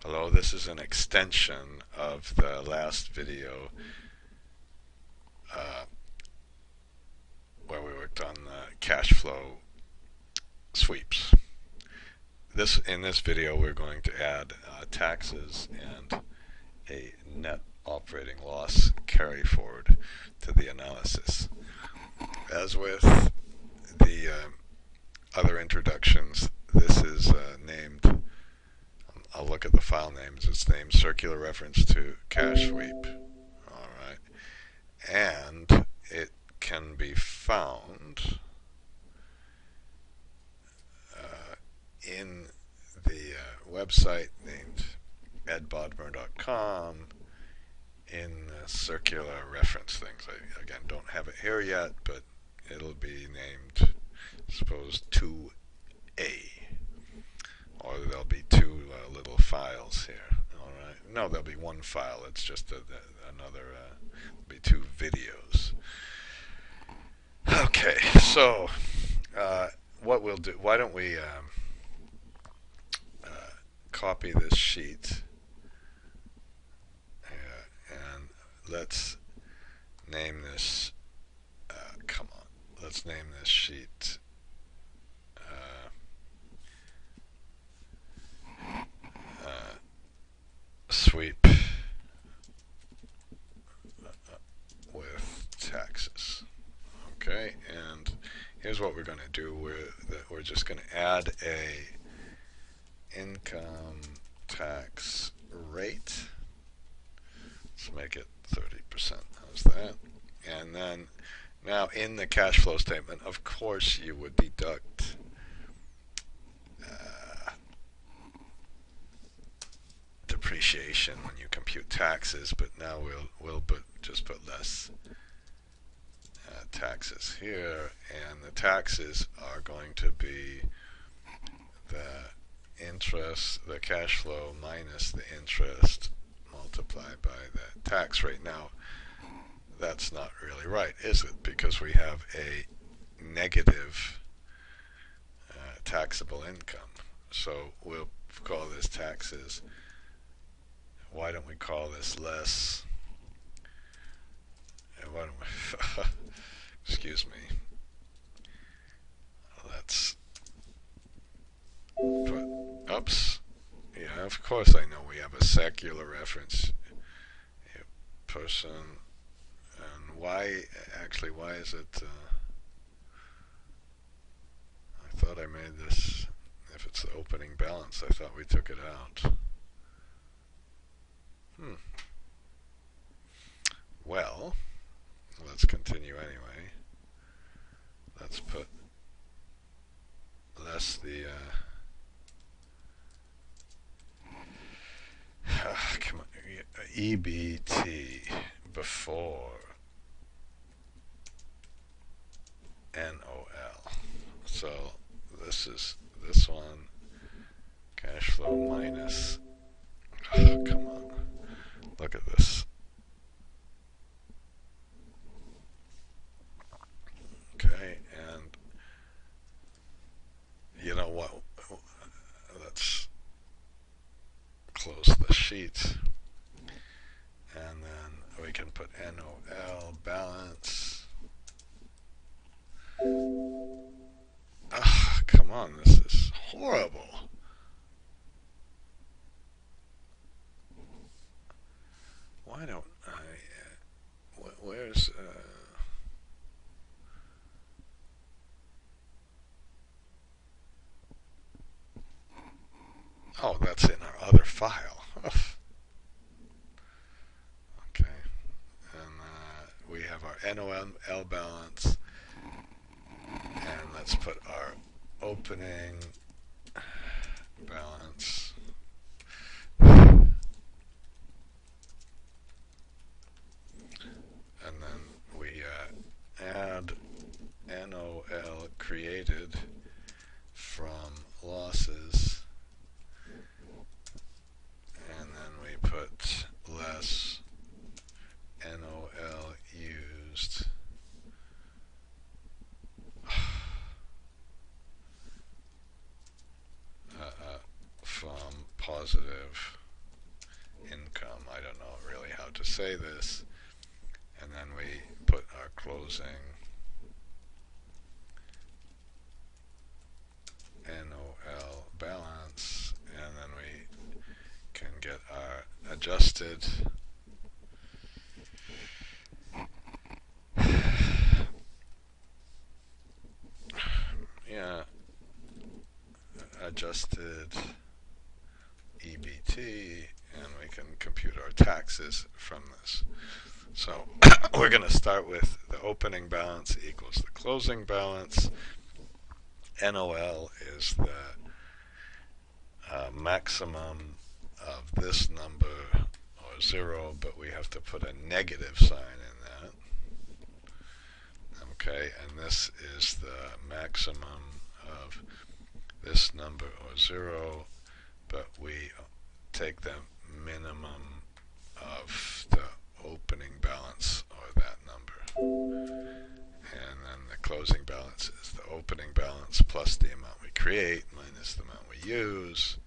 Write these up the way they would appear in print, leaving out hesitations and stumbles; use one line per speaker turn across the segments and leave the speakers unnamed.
Hello, this is an extension of the last video uh, where we worked on the cash flow sweeps. In this video we're going to add taxes and a net operating loss carry forward to the analysis. As with the other introductions, this is named, I'll look at the file names, it's named Circular Reference to Cash Sweep. Alright. And it can be found in the website named edbodmer.com in circular reference things. I, again, don't have it here yet, but it'll be named, suppose, 2A. Or there'll be two little files here. Alright. No, there'll be one file. It's just another, there'll be two videos. Okay, so what we'll do, why don't we copy this sheet and let's name this, come on, let's name this sheet sweep with taxes. Okay, and here's what we're going to do. We're just going to add a income tax rate. Let's make it 30%. How's that? And then now in the cash flow statement, of course, you would deduct depreciation when you compute taxes, but now we'll just put less taxes here, and the taxes are going to be the interest, the cash flow minus the interest multiplied by the tax rate. Now, that's not really right, is it? Because we have a negative taxable income. So we'll call this taxes. Why don't we call this less? Why don't we excuse me. Let's put, oops. Yeah, of course I know we have a secular reference. Person, and why, actually, why is it, I thought I made this, if it's the opening balance, I thought we took it out. Well, let's continue anyway. Let's put less the come on, EBT before NOL. So this is this one, cash flow minus, oh, come on, look at this. Okay, and you know what, let's close the sheet, and then we can put NOL balance. Ah, come on, this is horrible. Why don't I, where's, oh, that's in our other file. Okay, and we have our NOL balance, and let's put our opening balance. And then we add NOL created from losses, and then we put less NOL used from positive to say this, and then we put our closing NOL balance, and then we can get our adjusted adjusted EBT, and we can compute our taxes from this. So we're going to start with the opening balance equals the closing balance. NOL is the maximum of this number, or 0, but we have to put a negative sign in that. Okay, and this is the maximum of this number, or 0, but we take the minimum of the opening balance, or that number. And then the closing balance is the opening balance plus the amount we create minus the amount we use.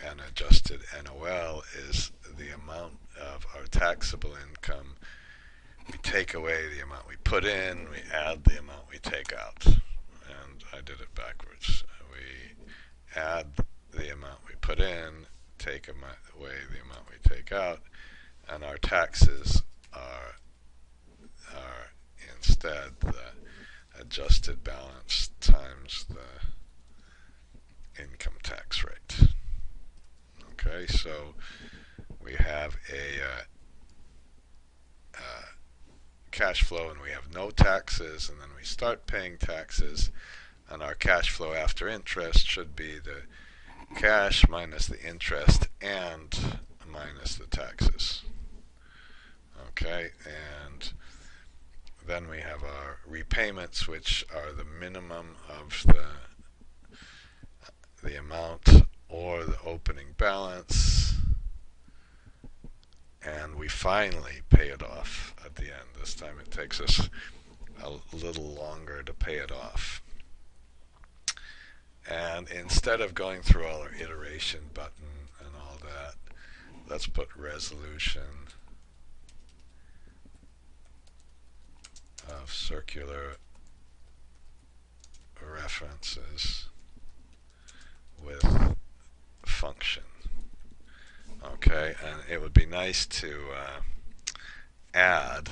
And adjusted NOL is the amount of our taxable income. We take away the amount we put in, we add the amount we take out. And I did it backwards. We add the amount we put in, take away the amount we take out, and our taxes are instead the adjusted balance times the income tax rate. Okay, so we have a cash flow, and we have no taxes, and then we start paying taxes, and our cash flow after interest should be the cash minus the interest and minus the taxes. Okay, and then we have our repayments, which are the minimum of the amount or the opening balance, and we finally pay it off at the end. This time it takes us a little longer to pay it off. And instead of going through all our iteration button and all that, let's put resolution of circular references with function. Okay, and it would be nice to add.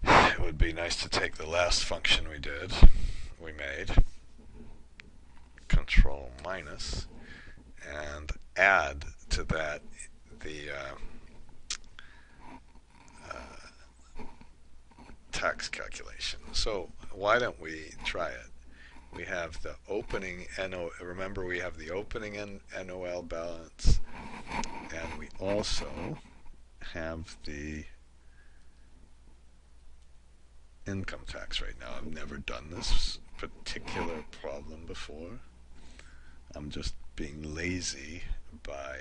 It would be nice to take the last function we made, control minus, and add to that the tax calculation. So why don't we try it? We have the opening remember we have the opening NOL balance, and we also have the income tax rate. Now, I've never done this particular problem before. I'm just being lazy by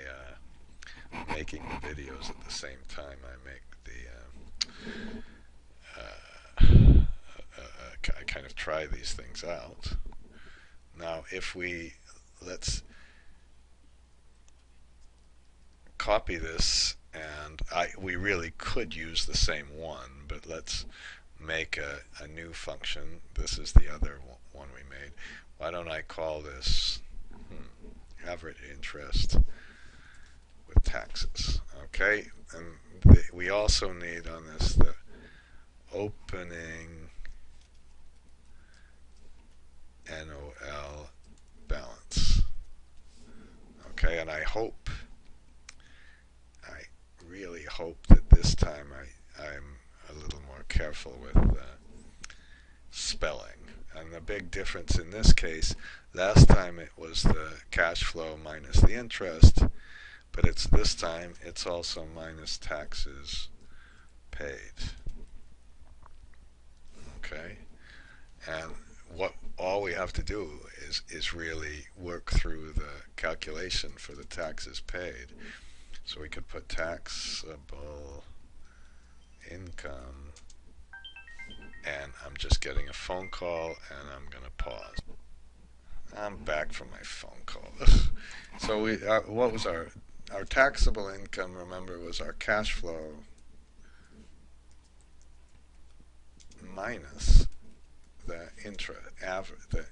making the videos at the same time I make I kind of try these things out. Now, if let's copy this, and we really could use the same one, but let's make a new function. This is the other one we made. Why don't I call this average interest with taxes? Okay, and we also need on this the opening NOL balance. Okay, and I really hope that this time I'm a little more careful with spelling. And the big difference in this case, last time it was the cash flow minus the interest, but this time it's also minus taxes paid. Okay, and all we have to do is really work through the calculation for the taxes paid. So we could put taxable income, and I'm just getting a phone call, and I'm going to pause. I'm back from my phone call. So what was our taxable income? Remember, was our cash flow minus the the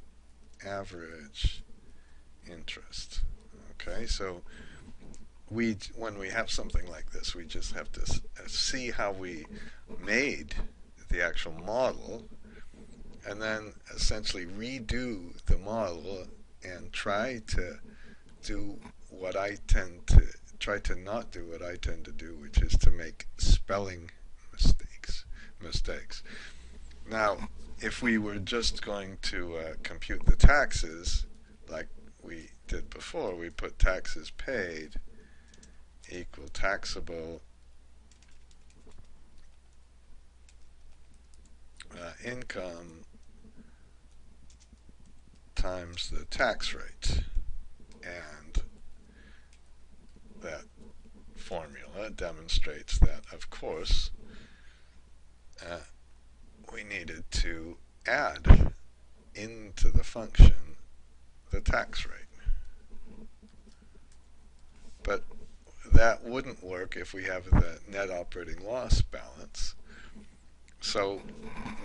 average interest. Okay, so when we have something like this, we just have to see how we made the actual model, and then essentially redo the model and do what I try to not do what I tend to do, which is to make spelling mistakes. Now, if we were just going to compute the taxes, like we did before, we put taxes paid equal taxable income times the tax rate. And that formula demonstrates that, of course, we needed to add into the function the tax rate. But that wouldn't work if we have the net operating loss balance. So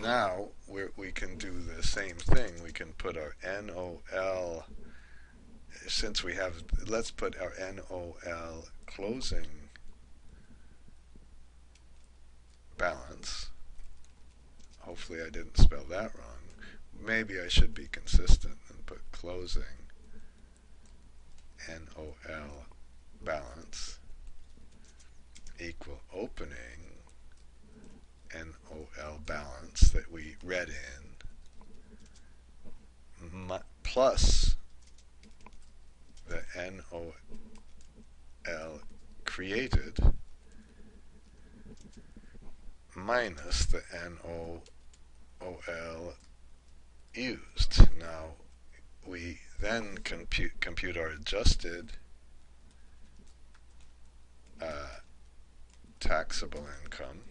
now we can do the same thing. We can put our NOL, since we have, let's put our NOL closing balance. Hopefully I didn't spell that wrong. Maybe I should be consistent and put closing NOL balance equal opening NOL balance that we read in plus the NOL created minus the NOL used. Now we then compute our adjusted taxable income.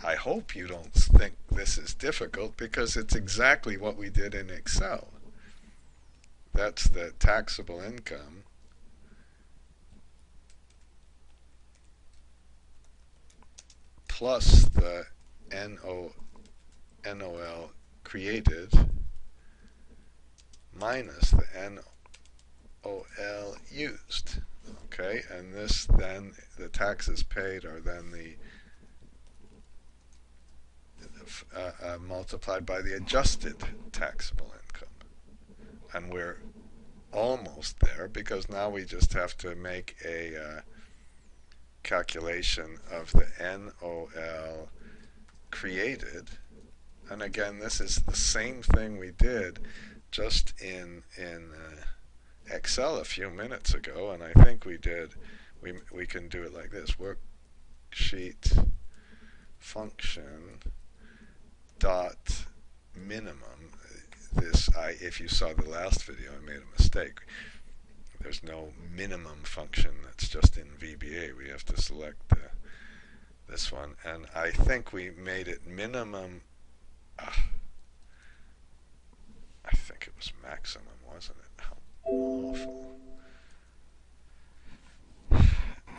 I hope you don't think this is difficult, because it's exactly what we did in Excel. That's the taxable income plus the NOL created minus the NOL used. Okay, and this then, the taxes paid are then the multiplied by the adjusted taxable income. And we're almost there, because now we just have to make a calculation of the NOL created. And again, this is the same thing we did just in Excel a few minutes ago, and I think we can do it like this: worksheet function dot minimum. If you saw the last video, I made a mistake. There's no minimum function. That's just in VBA. We have to select this one, and I think we made it minimum. I think it was maximum, wasn't it? How awful.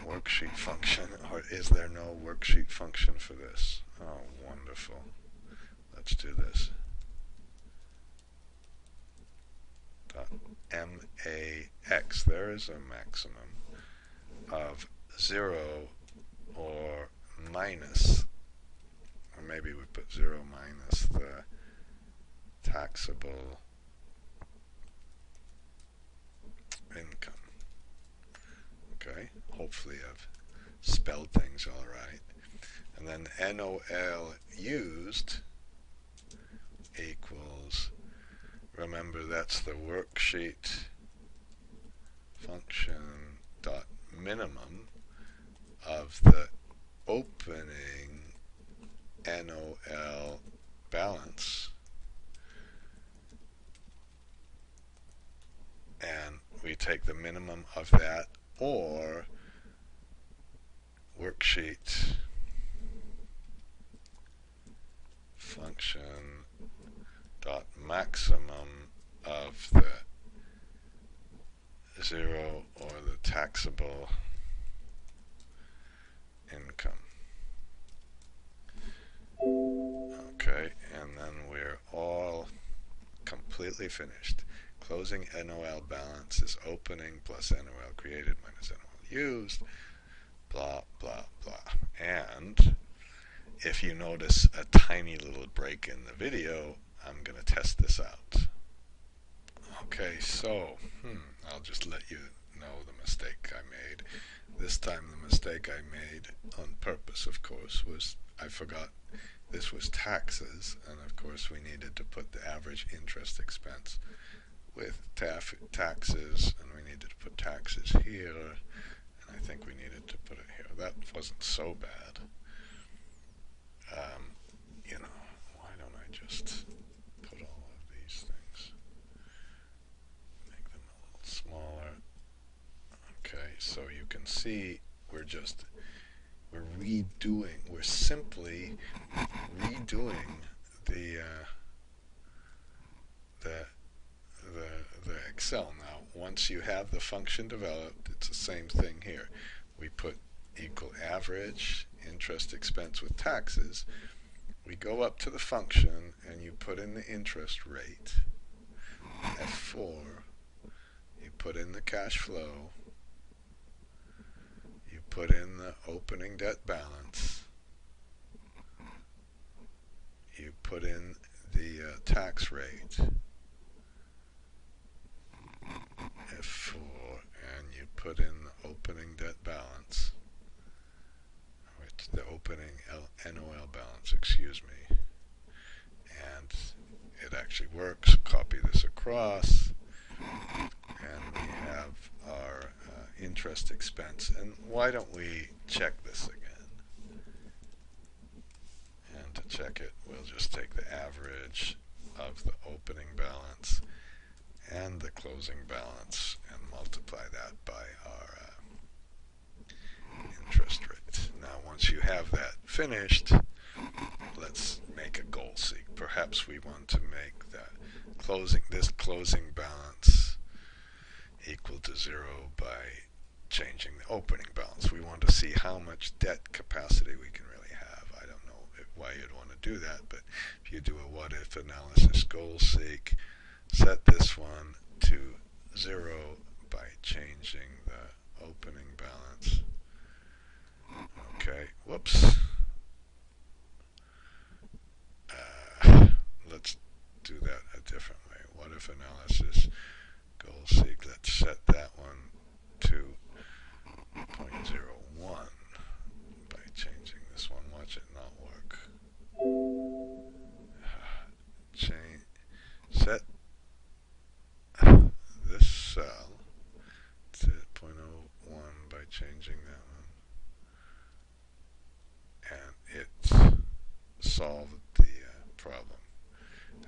Worksheet function, or is there no worksheet function for this? Oh, wonderful. Let's do this. MAX, there is a maximum of 0 or minus, or maybe we put 0 minus the taxable income. Okay, hopefully I've spelled things all right. And then NOL used equals, remember that's the worksheet function dot minimum of the opening NOL balance, and we take the minimum of that, or worksheet function dot maximum of the 0 or the taxable income. Okay, and then we're all completely finished. Closing NOL balance is opening plus NOL created minus NOL used, blah, blah, blah. And if you notice a tiny little break in the video, I'm going to test this out. Okay, so I'll just let you know the mistake I made. This time the mistake I made, on purpose of course, was I forgot this was taxes, and of course we needed to put the average interest expense with taxes, and we needed to put taxes here, and I think we needed to put it here. That wasn't so bad. You know, why don't I just put all of these things, make them a little smaller. Okay, so you can see we're simply redoing the Excel. Now, once you have the function developed, it's the same thing here. We put equal average interest expense with taxes. We go up to the function and you put in the interest rate, F4, you put in the cash flow, you put in the opening debt balance, you put in the tax rate, F4, and you put in the opening debt balance, which the opening NOL balance, excuse me, and it actually works. Copy this across, and we have our interest expense. And why don't we check this again? And to check it, we'll just take the average of the opening balance and the closing balance and multiply that by our interest rate. Now, once you have that finished, let's make a goal seek. Perhaps we want to make this closing balance equal to 0 by changing the opening balance. We want to see how much debt capacity we can really have. I don't know why you'd want to do that, but if you do a what-if analysis goal seek, set this one to 0 by changing the opening balance. Okay, whoops. Let's do that a different way. What if analysis goal seek? Let's set that one to 0.01 by changing this one. Watch it not work. Set this cell to 0.01 by changing that one, and it solved the problem.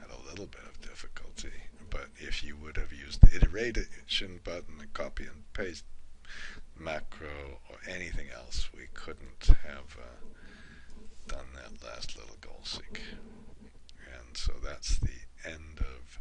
Had a little bit of difficulty, but if you would have used the iteration button, the copy and paste macro, or anything else, we couldn't have done that last little goal seek. And so that's the end of